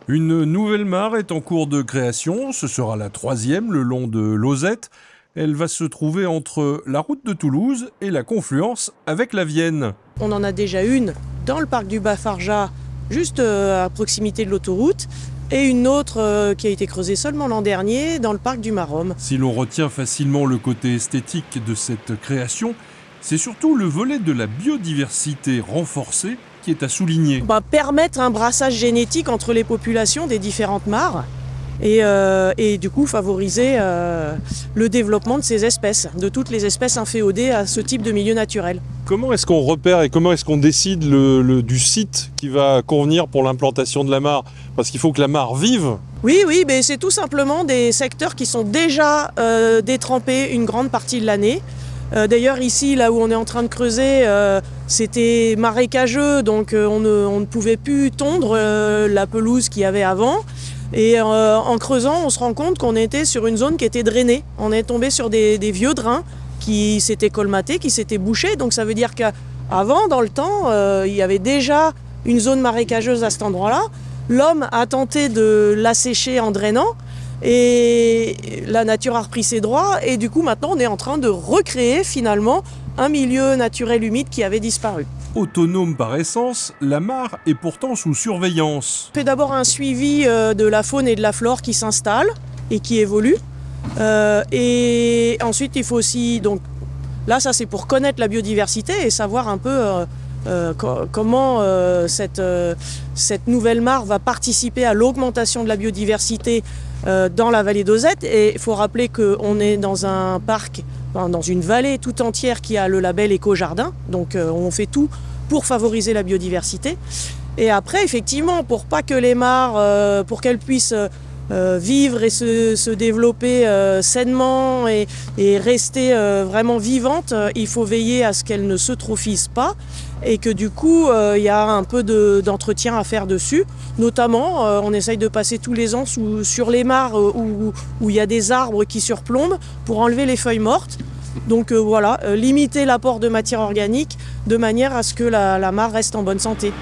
Une nouvelle mare est en cours de création, ce sera la 3e le long de l'Auzette. Elle va se trouver entre la route de Toulouse et la confluence avec la Vienne. On en a déjà une dans le parc du Bas-Farjat, juste à proximité de l'autoroute, et une autre qui a été creusée seulement l'an dernier dans le parc du Maromme. Si l'on retient facilement le côté esthétique de cette création, c'est surtout le volet de la biodiversité renforcée qui est à souligner. Permettre un brassage génétique entre les populations des différentes mares et du coup favoriser le développement de ces espèces, de toutes les espèces inféodées à ce type de milieu naturel. Comment est-ce qu'on repère et comment est-ce qu'on décide du site qui va convenir pour l'implantation de la mare? Parce qu'il faut que la mare vive. Oui, mais c'est tout simplement des secteurs qui sont déjà détrempés une grande partie de l'année. D'ailleurs ici, là où on est en train de creuser, c'était marécageux, donc on ne pouvait plus tondre la pelouse qu'il y avait avant. Et en creusant, on se rend compte qu'on était sur une zone qui était drainée. On est tombé sur des vieux drains qui s'étaient colmatés, qui s'étaient bouchés. Donc ça veut dire qu'avant, dans le temps, il y avait déjà une zone marécageuse à cet endroit-là. L'homme a tenté de l'assécher en drainant. Et la nature a repris ses droits et du coup maintenant on est en train de recréer finalement un milieu naturel humide qui avait disparu. Autonome par essence, la mare est pourtant sous surveillance. On fait d'abord un suivi de la faune et de la flore qui s'installe et qui évolue. Et ensuite il faut aussi, donc là ça c'est pour connaître la biodiversité et savoir un peu comment cette nouvelle mare va participer à l'augmentation de la biodiversité dans la vallée d'Auzette. Et il faut rappeler qu'on est dans un parc, dans une vallée tout entière qui a le label Éco-Jardin. Donc on fait tout pour favoriser la biodiversité. Et après, effectivement, pour pas que les mares, pour qu'elles puissent vivre et se développer sainement et rester vraiment vivantes, il faut veiller à ce qu'elles ne s'eutrophisent pas et que du coup il y a un peu d'entretien à faire dessus. Notamment on essaye de passer tous les ans sur les mares où il y a des arbres qui surplombent pour enlever les feuilles mortes. Donc voilà, limiter l'apport de matière organique de manière à ce que la mare reste en bonne santé.